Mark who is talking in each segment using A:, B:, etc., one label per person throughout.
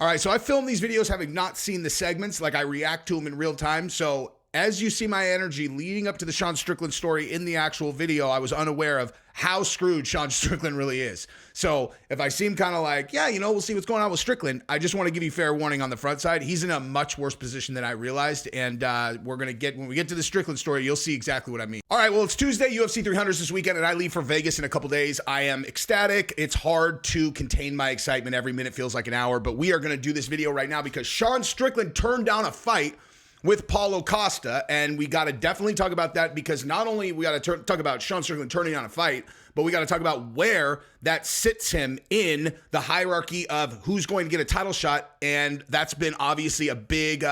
A: All right, so I film these videos having not seen the segments, like I react to them in real time. So as you see my energy leading up to the Sean Strickland story in the actual video, I was unaware of how screwed Sean Strickland really is. So if I seem kind of like, yeah, we'll see what's going on with Strickland, I just want to give you fair warning on the front side. He's in a much worse position than I realized. And when we get to the Strickland story, you'll see exactly what I mean. All right, well, it's Tuesday, UFC 300s this weekend, and I leave for Vegas in a couple days. I am ecstatic. It's hard to contain my excitement. Every minute feels like an hour, but we are going to do this video right now because Sean Strickland turned down a fight with Paulo Costa, and we got to definitely talk about that because not only we got to talk about Sean Strickland turning on a fight, but we got to talk about where that sits him in the hierarchy of who's going to get a title shot, and that's been obviously a big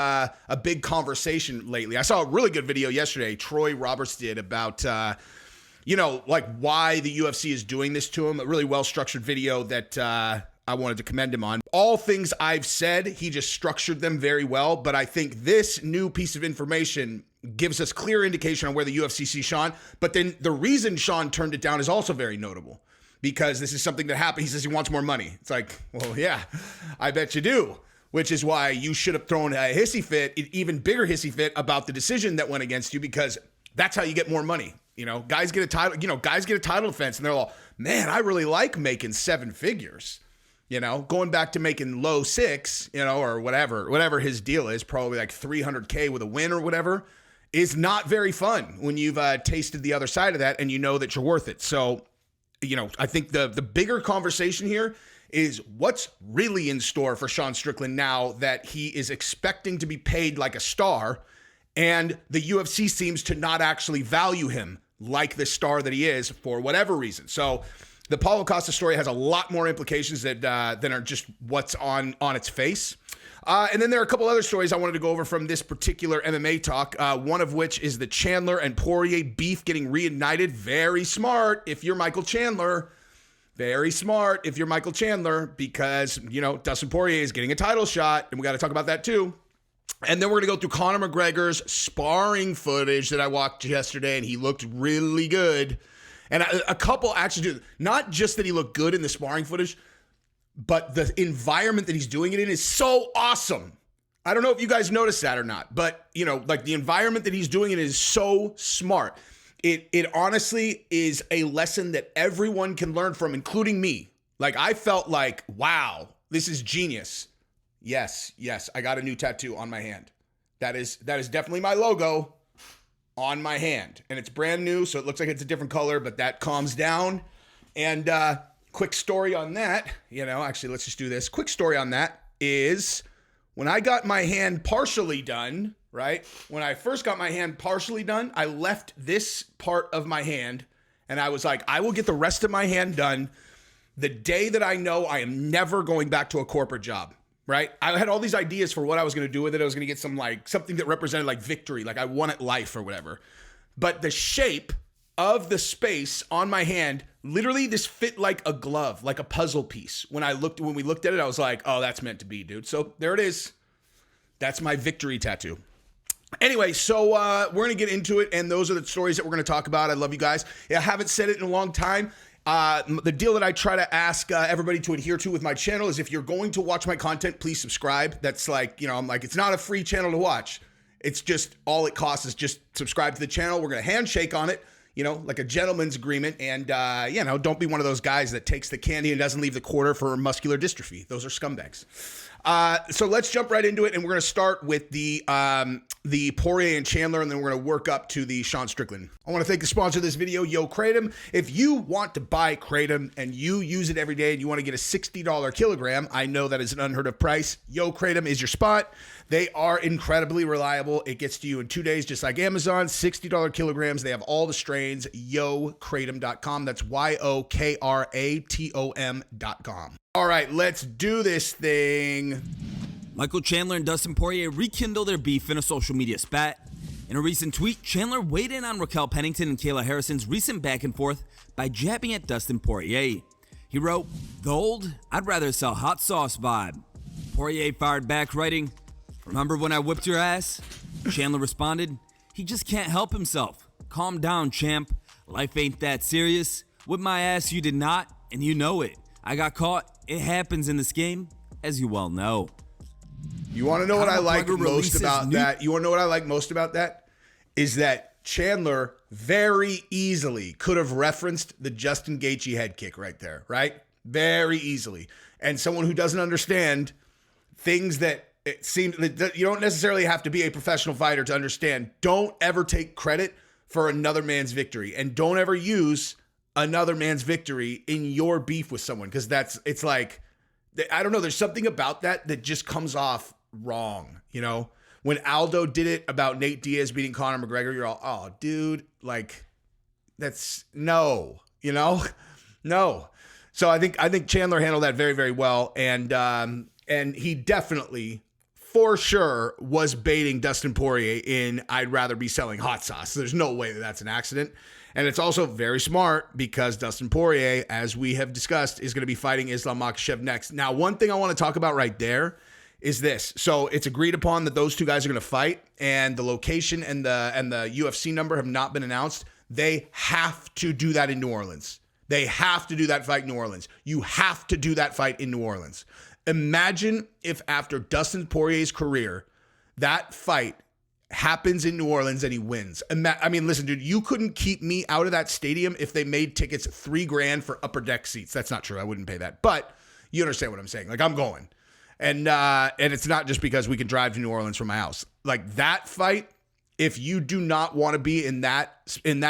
A: conversation lately. I saw a really good video yesterday Troy Roberts did about like why the UFC is doing this to him. A really well-structured video that I wanted to commend him on. All things I've said, he just structured them very well, but I think this new piece of information gives us clear indication on where the UFC sees Sean. But then the reason Sean turned it down is also very notable because this is something that happened. He says he wants more money. It's like, well, yeah, I bet you do, which is why you should have thrown a hissy fit, an even bigger hissy fit about the decision that went against you, because that's how you get more money. Guys get a title, guys get a title defense and they're all, man, I really like making 7 figures. Going back to making low 6, or whatever his deal is, probably like $300K with a win or whatever, is not very fun when you've tasted the other side of that and you know that you're worth it. So, I think the bigger conversation here is what's really in store for Sean Strickland now that he is expecting to be paid like a star and the UFC seems to not actually value him like the star that he is for whatever reason. So the Paulo Costa story has a lot more implications than are just what's on its face. And then there are a couple other stories I wanted to go over from this particular MMA talk, one of which is the Chandler and Poirier beef getting reignited. Very smart if you're Michael Chandler. Very smart if you're Michael Chandler because, Dustin Poirier is getting a title shot, and we got to talk about that too. And then we're going to go through Conor McGregor's sparring footage that I watched yesterday, and he looked really good. And a couple actually do, not just that he looked good in the sparring footage, but the environment that he's doing it in is so awesome. I don't know if you guys noticed that or not, but like the environment that he's doing it is so smart. It honestly is a lesson that everyone can learn from, including me. Like I felt like, wow, this is genius. Yes, I got a new tattoo on my hand. That is definitely my logo on my hand, and it's brand new, so it looks like it's a different color, but that calms down. And quick story on that, actually let's just do this. Quick story on that is when I got my hand partially done, right? When I first got my hand partially done, I left this part of my hand and I was like, I will get the rest of my hand done the day that I know I am never going back to a corporate job. Right? I had all these ideas for what I was going to do with it. I was going to get something that represented like victory, like I won at life or whatever. But the shape of the space on my hand, literally this fit like a glove, like a puzzle piece. When we looked at it, I was like, oh, that's meant to be, dude. So there it is. That's my victory tattoo. Anyway, so we're going to get into it, and those are the stories that we're going to talk about. I love you guys. I haven't said it in a long time. The deal that I try to ask everybody to adhere to with my channel is if you're going to watch my content, please subscribe. That's like, I'm like, it's not a free channel to watch. It's just all it costs is just subscribe to the channel. We're going to handshake on it, like a gentleman's agreement. And, don't be one of those guys that takes the candy and doesn't leave the quarter for muscular dystrophy. Those are scumbags. So let's jump right into it. And we're going to start with the Poirier and Chandler, and then we're going to work up to the Sean Strickland. I want to thank the sponsor of this video, Yo Kratom. If you want to buy Kratom and you use it every day and you want to get a $60 kilogram, I know that is an unheard of price. Yo Kratom is your spot. They are incredibly reliable. It gets to you in 2 days, just like Amazon. $60 kilograms. They have all the strains. YoKratom.com. That's YoKratom.com. All right, let's do this thing.
B: Michael Chandler and Dustin Poirier rekindle their beef in a social media spat. In a recent tweet, Chandler weighed in on Raquel Pennington and Kayla Harrison's recent back and forth by jabbing at Dustin Poirier. He wrote, "The old, I'd rather sell hot sauce vibe." Poirier fired back, writing, "Remember when I whipped your ass?" Chandler responded, "He just can't help himself. Calm down, champ. Life ain't that serious. Whip my ass you did not, and you know it. I got caught. It happens in this game. as you well know.
A: You want to know what I like
B: McGregor
A: most about that? You want to know what I like most about that? Is that Chandler very easily could have referenced the Justin Gaethje head kick right there, right? Very easily. And someone who doesn't understand things that it seems that you don't necessarily have to be a professional fighter to understand. Don't ever take credit for another man's victory, and don't ever use another man's victory in your beef with someone, because it's like, I don't know, there's something about that just comes off wrong, you know? When Aldo did it about Nate Diaz beating Conor McGregor, you're all, oh, dude, like, that's no, you know? No. So I think Chandler handled that very, very well, and he definitely, for sure, was baiting Dustin Poirier in I'd rather be selling hot sauce. There's no way that that's an accident. And it's also very smart because Dustin Poirier, as we have discussed, is going to be fighting Islam Makhachev next. Now, one thing I want to talk about right there is this. So it's agreed upon that those two guys are going to fight, and the location and the UFC number have not been announced. They have to do that in New Orleans. They have to do that fight in New Orleans. You have to do that fight in New Orleans. Imagine if after Dustin Poirier's career, that fight happens in New Orleans and he wins. I mean, listen, dude, you couldn't keep me out of that stadium if they made tickets $3,000 for upper deck seats. That's not true. I wouldn't pay that. But you understand what I'm saying. Like, I'm going. And it's not just because we can drive to New Orleans from my house. Like, that fight, if you do not want to be in that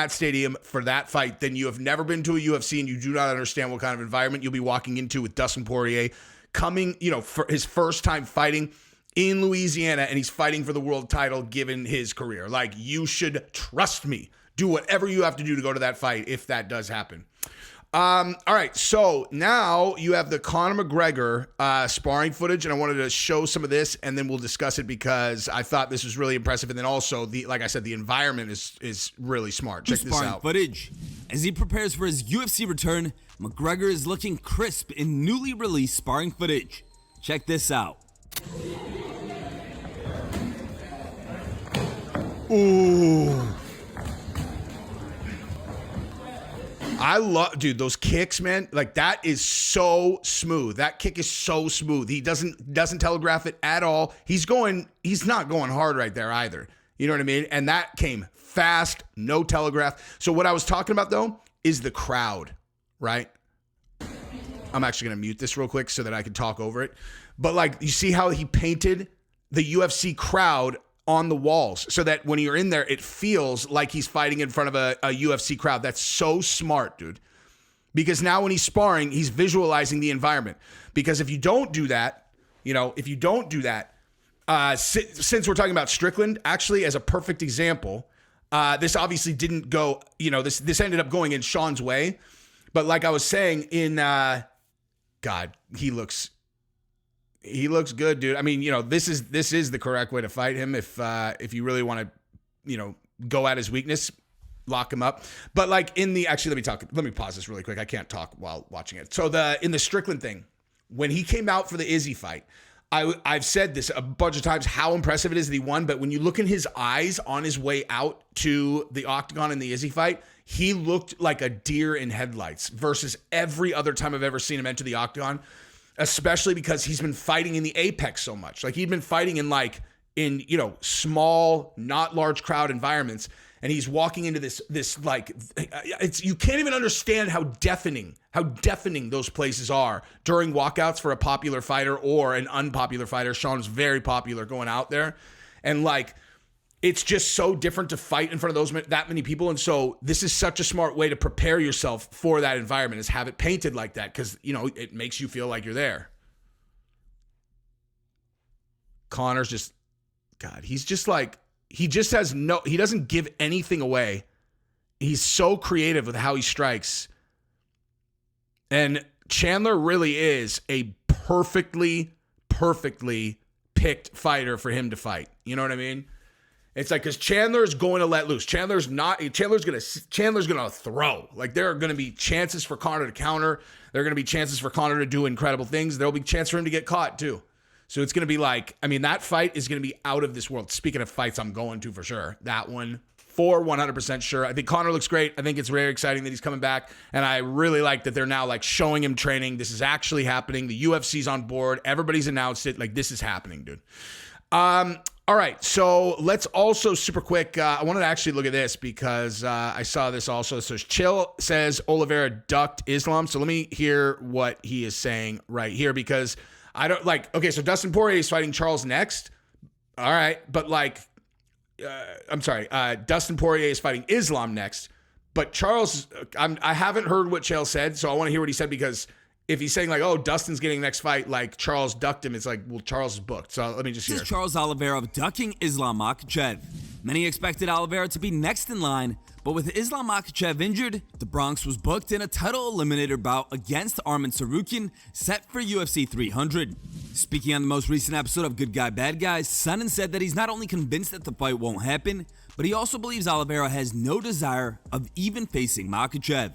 A: stadium for that fight, then you have never been to a UFC and you do not understand what kind of environment you'll be walking into with Dustin Poirier coming, you know, for his first time fighting in Louisiana, and he's fighting for the world title given his career. Like, you should trust me. Do whatever you have to do to go to that fight if that does happen. All right, so now you have the Conor McGregor sparring footage, and I wanted to show some of this, and then we'll discuss it because I thought this was really impressive. And then also, like I said, the environment is really smart. Check this out.
B: Footage. As he prepares for his UFC return, McGregor is looking crisp in newly released sparring footage. Check this out.
A: Ooh. I love, dude, those kicks, man. Like, that is so smooth. That kick is so smooth. He doesn't telegraph it at all. He's not going hard right there either. You know what I mean? And that came fast, no telegraph. So what I was talking about, though, is the crowd, right? I'm actually going to mute this real quick so that I can talk over it. But, like, you see how he painted the UFC crowd on the walls so that when you're in there, it feels like he's fighting in front of a UFC crowd. That's so smart, dude. Because now when he's sparring, he's visualizing the environment. Because if you don't do that, since we're talking about Strickland, actually, as a perfect example, this obviously didn't go, this ended up going in Sean's way. But like I was saying, God, he looks good, dude. I mean, this is the correct way to fight him if you really want to, go at his weakness, lock him up. But like let me pause this really quick. I can't talk while watching it. So in the Strickland thing, when he came out for the Izzy fight, I've said this a bunch of times how impressive it is that he won, but when you look in his eyes on his way out to the octagon in the Izzy fight, he looked like a deer in headlights versus every other time I've ever seen him enter the octagon. Especially because he's been fighting in the apex so much. Like, he'd been fighting in small, not large crowd environments. And he's walking into this you can't even understand how deafening those places are during walkouts for a popular fighter or an unpopular fighter. Sean's very popular going out there. And it's just so different to fight in front of that many people. And so this is such a smart way to prepare yourself for that environment, is have it painted like that, because, it makes you feel like you're there. Conor's just, God, he's just he doesn't give anything away. He's so creative with how he strikes. And Chandler really is a perfectly picked fighter for him to fight. You know what I mean? It's like, because Chandler is going to let loose. Chandler's going to throw. Like, there are going to be chances for Conor to counter. There are going to be chances for Conor to do incredible things. There'll be a chance for him to get caught too. So it's going to be that fight is going to be out of this world. Speaking of fights I'm going to for sure, that one for 100% sure. I think Conor looks great. I think it's very exciting that he's coming back. And I really like that they're now like showing him training. This is actually happening. The UFC's on board. Everybody's announced it. Like, this is happening, dude. All right, so let's also super quick. I wanted to actually look at this because I saw this also. So Chill says Oliveira ducked Islam. So let me hear what he is saying right here, because I don't like. Okay, so Dustin Poirier is fighting Charles next. All right, but like, I'm sorry, Dustin Poirier is fighting Islam next. But Charles, I haven't heard what Chael said, so I want to hear what he said, because if he's saying like, oh, Dustin's getting the next fight, like Charles ducked him, it's like, well, Charles is booked. So let me just hear.
B: This is Charles Oliveira ducking Islam Makhachev. Many expected Oliveira to be next in line, but with Islam Makhachev injured, the Bronx was booked in a title eliminator bout against Arman Tsarukyan, set for UFC 300. Speaking on the most recent episode of Good Guy, Bad Guy, Sonnen said that he's not only convinced that the fight won't happen, but he also believes Oliveira has no desire of even facing Makhachev.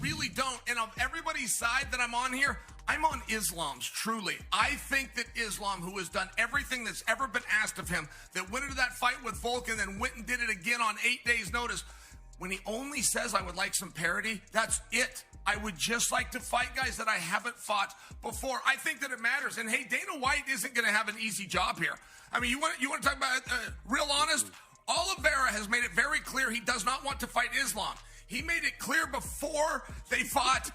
C: Really don't. And of everybody's side that I'm on here, I'm on Islam's, truly. I think that Islam, who has done everything that's ever been asked of him, that went into that fight with Volk and then went and did it again on 8 days' notice, when he only says, I would like some parity, that's it. I would just like to fight guys that I haven't fought before. I think that it matters. And hey, Dana White isn't going to have an easy job here. I mean, you want to talk about real honest? Oliveira has made it very clear he does not want to fight Islam. He made it clear before they fought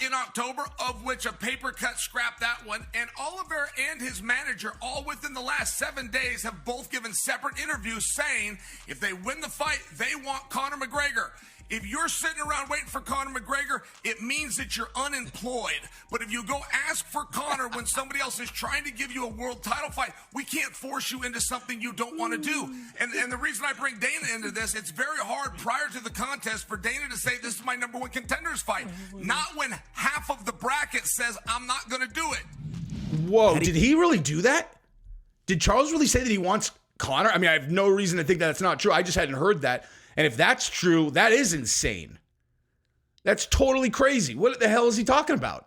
C: in October, of which a paper cut scrapped that one. And Oliveira and his manager, all within the last 7 days, have both given separate interviews saying if they win the fight, they want Conor McGregor. If you're sitting around waiting for Conor McGregor, it means that you're unemployed. But if you go ask for Conor when somebody else is trying to give you a world title fight, we can't force you into something you don't want to do. And the reason I bring Dana into this, it's very hard prior to the contest for Dana to say this is my number one contenders fight. Not when half of the bracket says I'm not going to do it.
A: Whoa, did he really do that? Did Charles really say that he wants Conor? I mean, I have no reason to think that that's not true. I just hadn't heard that. And if that's true, that is insane. That's totally crazy. What the hell is he talking about?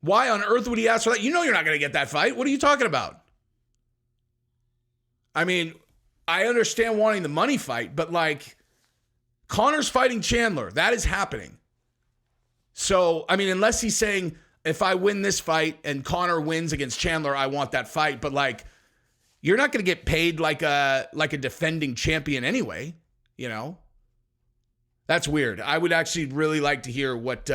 A: Why on earth would he ask for that? You know you're not going to get that fight. What are you talking about? I mean, I understand wanting the money fight, but like, Conor's fighting Chandler. That is happening. So, I mean, unless he's saying, if I win this fight and Conor wins against Chandler, I want that fight. But like, you're not going to get paid like a defending champion anyway. You know, that's weird. I would actually really like to hear what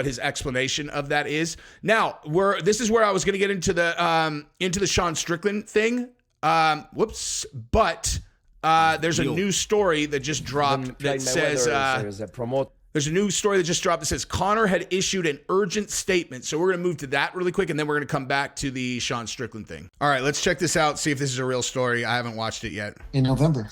A: his explanation of that is. Now, this is where I was going to get into the Sean Strickland thing. But there's a new story that just dropped that says there's a new story that just dropped that says Conor had issued an urgent statement. So we're going to move to that really quick, and then we're going to come back to the Sean Strickland thing. All right, let's check this out. See if this is a real story. I haven't watched it yet.
D: In November.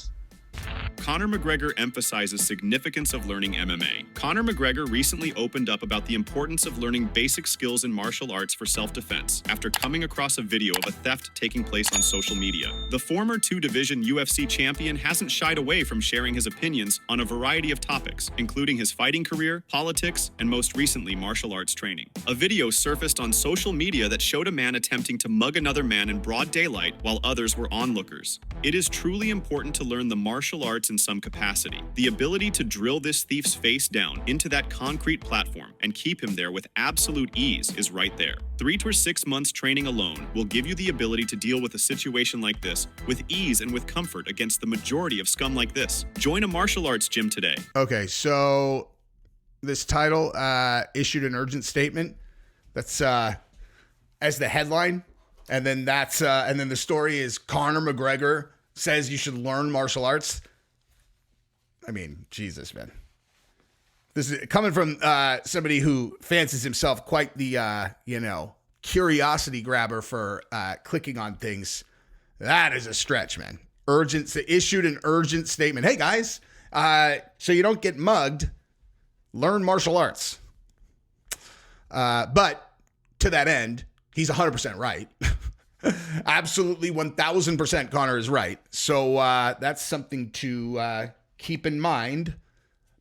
E: Conor McGregor emphasizes significance of learning MMA. Conor McGregor recently opened up about the importance of learning basic skills in martial arts for self-defense after coming across a video of a theft taking place on social media. The former two-division UFC champion hasn't shied away from sharing his opinions on a variety of topics, including his fighting career, politics, and most recently, martial arts training. A video surfaced on social media that showed a man attempting to mug another man in broad daylight while others were onlookers. It is truly important to learn the martial arts in some capacity. The ability to drill this thief's face down into that concrete platform and keep him there with absolute ease is right there. 3 to 6 months training alone will give you the ability to deal with a situation like this with ease and with comfort against the majority of scum like this. Join a martial arts gym today.
A: Okay, so this title, issued an urgent statement. That's as the headline. And then and then the story is Conor McGregor says you should learn martial arts. I mean, Jesus, man. This is coming from somebody who fancies himself quite the, curiosity grabber for clicking on things. That is a stretch, man. Issued an urgent statement. Hey, guys, so you don't get mugged, learn martial arts. But to that end, he's 100% right. Absolutely 1,000% Conor is right. So that's something to keep in mind,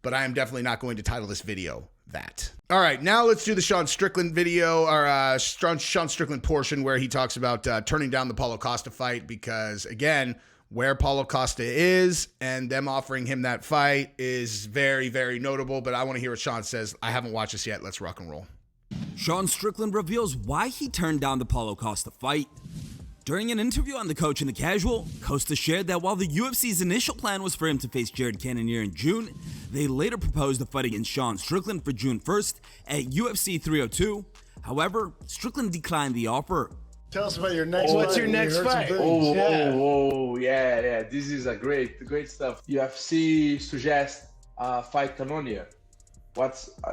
A: but I am definitely not going to title this video that. All right, now let's do the Sean Strickland video, or Sean Strickland portion where he talks about turning down the Paulo Costa fight because, again, where Paulo Costa is, and them offering him that fight is very, very notable. But I want to hear what Sean says. I haven't watched this yet. Let's rock and roll.
B: Sean Strickland reveals why he turned down the Paulo Costa fight. During an interview on The Coach and the Casual, Costa shared that while the UFC's initial plan was for him to face Jared Cannonier in June, they later proposed a fight against Sean Strickland for June 1st at UFC 302. However, Strickland declined the offer.
D: Tell us about your next fight.
F: What's your next fight?
D: Yeah.
F: This is a great stuff. UFC suggests fight Cannonier.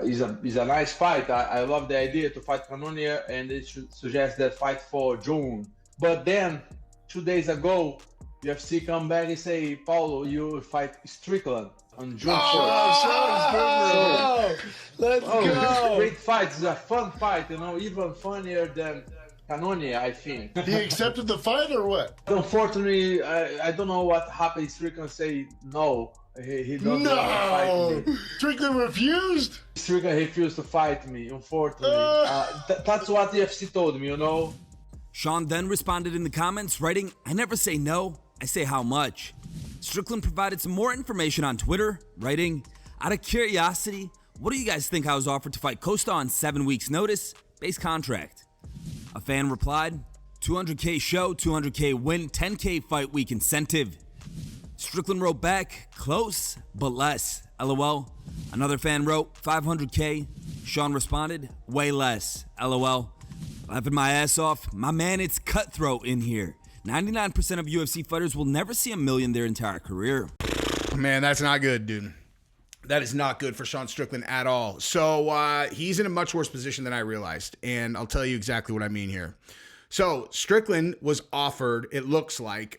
F: Is a nice fight. I love the idea to fight Cannonier, and they should suggest that fight for June. But then 2 days ago, UFC come back and say, Paulo, you fight Strickland on June 4th.
D: Let's go.
F: Great fight. It's a fun fight, even funnier than Cannonier, I think.
D: He accepted the fight or what?
F: Unfortunately, I don't know what happened. Strickland say no. He doesn't want to fight me.
D: Strickland refused?
F: Strickland refused to fight me, unfortunately. That's what the UFC told me,
B: Sean then responded in the comments, writing, "I never say no, I say how much." Strickland provided some more information on Twitter, writing, "Out of curiosity, what do you guys think I was offered to fight Costa on 7 weeks notice? Base contract." A fan replied, "200K show, 200K win, 10K fight week incentive." Strickland wrote back, "Close, but less, LOL." Another fan wrote, "500K. Sean responded, "Way less, LOL." Laughing my ass off, "My man, it's cutthroat in here. 99% of UFC fighters will never see $1 million their entire career."
A: Man, that's not good, dude. That is not good for Sean Strickland at all. So he's in a much worse position than I realized, and I'll tell you exactly what I mean here. So Strickland was offered, it looks like,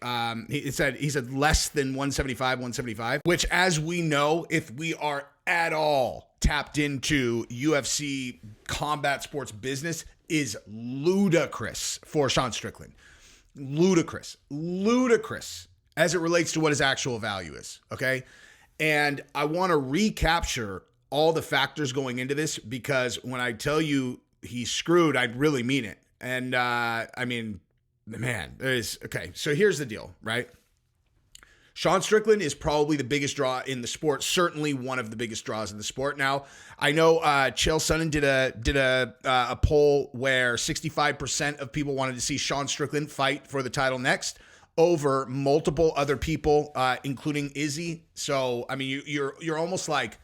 A: he said less than 175, which, as we know, if we are at all tapped into UFC combat sports business, is ludicrous for Sean Strickland. Ludicrous as it relates to what his actual value is, okay? And I want to recapture all the factors going into this, because when I tell you he's screwed, I really mean it. And I mean, man, okay, so here's the deal, right? Sean Strickland is probably the biggest draw in the sport, certainly one of the biggest draws in the sport. Now, I know Chael Sonnen did a poll where 65% of people wanted to see Sean Strickland fight for the title next over multiple other people, including Izzy. So, I mean, you're almost like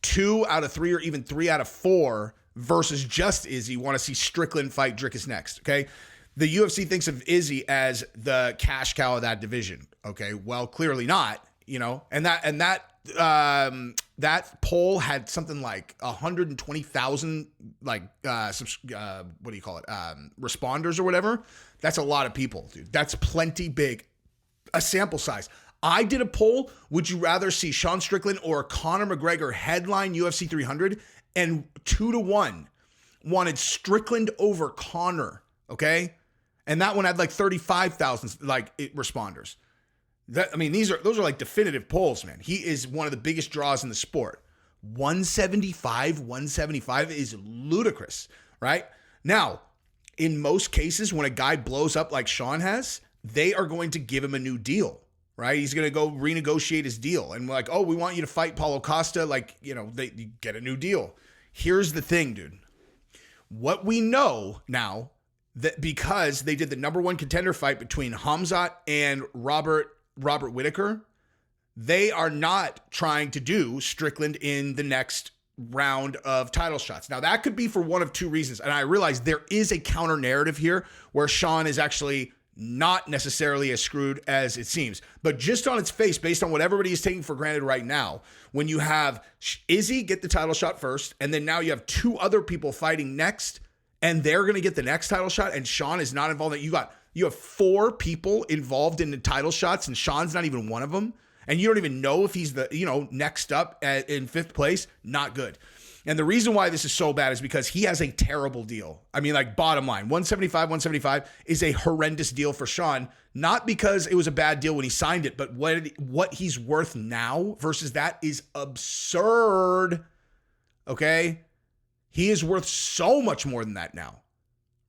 A: 2 out of 3 or even 3 out of 4 versus just Izzy want to see Strickland fight Dricus next, okay? The UFC thinks of Izzy as the cash cow of that division. Okay, well, clearly not, and that poll had something like 120,000 responders or whatever. That's a lot of people, dude. That's plenty big a sample size. I did a poll. Would you rather see Sean Strickland or Conor McGregor headline UFC 300? And 2-1 wanted Strickland over Conor. Okay. And that one had like 35,000 responders. Those are like definitive polls, man. He is one of the biggest draws in the sport. 175 is ludicrous, right? Now, in most cases, when a guy blows up like Sean has, they are going to give him a new deal, right? He's going to go renegotiate his deal. And we're like, oh, we want you to fight Paulo Costa. They get a new deal. Here's the thing, dude. What we know now, that because they did the number 1 contender fight between Hamzat and Robert Whittaker, they are not trying to do Strickland in the next round of title shots. Now, that could be for one of 2 reasons. And I realize there is a counter narrative here where Sean is actually not necessarily as screwed as it seems. But just on its face, based on what everybody is taking for granted right now, when you have Izzy get the title shot first, and then now you have 2 other people fighting next, and they're going to get the next title shot, and Sean is not involved. You have 4 people involved in the title shots, and Sean's not even one of them. And you don't even know if he's the, next up in 5th place. Not good. And the reason why this is so bad is because he has a terrible deal. I mean, bottom line, 175 is a horrendous deal for Sean. Not because it was a bad deal when he signed it, but what he's worth now versus that is absurd. Okay? He is worth so much more than that now,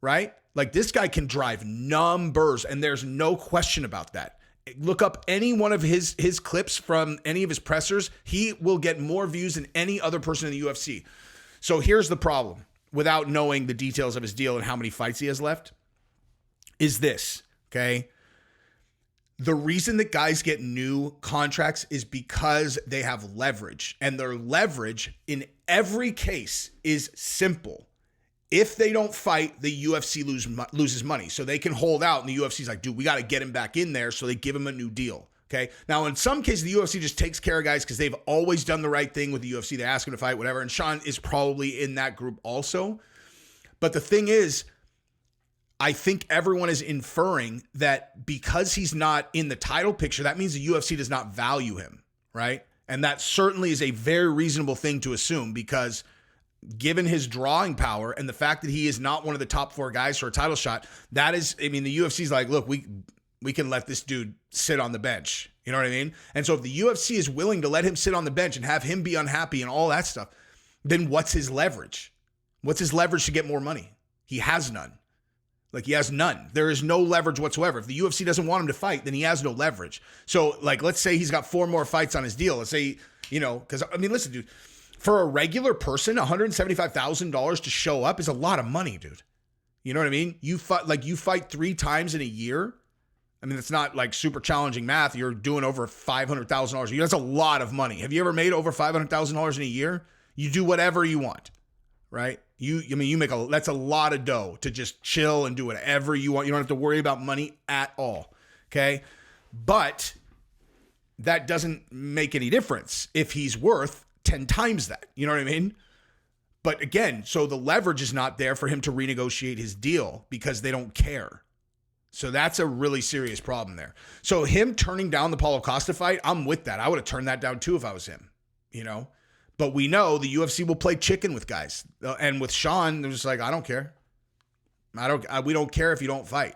A: right? This guy can drive numbers, and there's no question about that. look up any one of his clips from any of his pressers. He will get more views than any other person in the UFC. So here's the problem, without knowing the details of his deal and how many fights he has left, is this, okay? The reason that guys get new contracts is because they have leverage, and their leverage in every case is simple. If they don't fight, the UFC loses money. So they can hold out, and the UFC's like, dude, we got to get him back in there, so they give him a new deal, okay? Now, in some cases, the UFC just takes care of guys because they've always done the right thing with the UFC. They ask him to fight, whatever, and Sean is probably in that group also. But the thing is, I think everyone is inferring that because he's not in the title picture, that means the UFC does not value him, right? And that certainly is a very reasonable thing to assume, because given his drawing power and the fact that he is not one of the top 4 guys for a title shot, that is, I mean, the UFC's like, look, we can let this dude sit on the bench. You know what I mean? And so if the UFC is willing to let him sit on the bench and have him be unhappy and all that stuff, then what's his leverage? What's his leverage to get more money? He has none. Like, he has none. There is no leverage whatsoever. If the UFC doesn't want him to fight, then he has no leverage. So, like, let's say he's got 4 more fights on his deal. Let's say, you know, because, I mean, listen, dude, for a regular person, $175,000 to show up is a lot of money, dude. You know what I mean? You fight 3 times in a year. I mean, it's not like super challenging math. You're doing over $500,000 a year. That's a lot of money. Have you ever made over $500,000 in a year? You do whatever you want, right? That's a lot of dough to just chill and do whatever you want. You don't have to worry about money at all. Okay. But that doesn't make any difference if he's worth 10 times that. You know what I mean? But again, so the leverage is not there for him to renegotiate his deal because they don't care. So that's a really serious problem there. So him turning down the Paulo Costa fight, I'm with that. I would have turned that down too if I was him, you know? But we know the UFC will play chicken with guys. And with Sean, they're just like, I don't care. We don't care if you don't fight.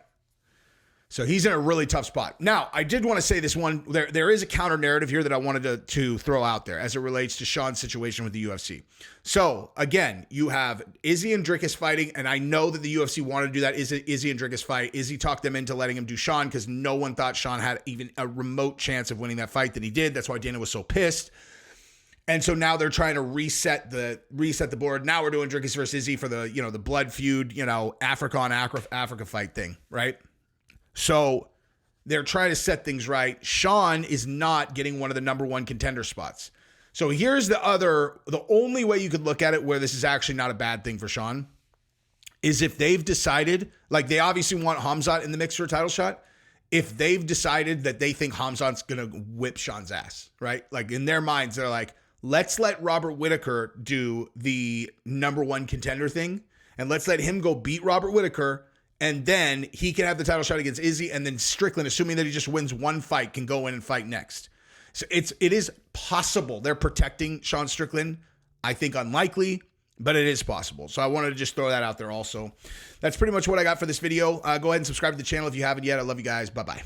A: So he's in a really tough spot. Now, I did want to say this one. There is a counter narrative here that I wanted to throw out there as it relates to Sean's situation with the UFC. So again, you have Izzy and Dricus fighting, and I know that the UFC wanted to do that Izzy and Dricus fight. Izzy talked them into letting him do Sean because no one thought Sean had even a remote chance of winning that fight than he did. That's why Dana was so pissed. And so now they're trying to reset the board. Now we're doing Dricus versus Izzy for the, you know, the blood feud, you know, Africa on Africa fight thing, right? So they're trying to set things right. Sean is not getting one of the number 1 contender spots. So here's the only way you could look at it where this is actually not a bad thing for Sean is if they've decided, like they obviously want Khamzat in the mix for a title shot. If they've decided that they think Khamzat's going to whip Sean's ass, right? Like in their minds, they're like, let's let Robert Whittaker do the number 1 contender thing. And let's let him go beat Robert Whittaker. And then he can have the title shot against Izzy. And then Strickland, assuming that he just wins 1 fight, can go in and fight next. So it is possible. They're protecting Sean Strickland. I think unlikely, but it is possible. So I wanted to just throw that out there also. That's pretty much what I got for this video. Go ahead and subscribe to the channel if you haven't yet. I love you guys. Bye-bye.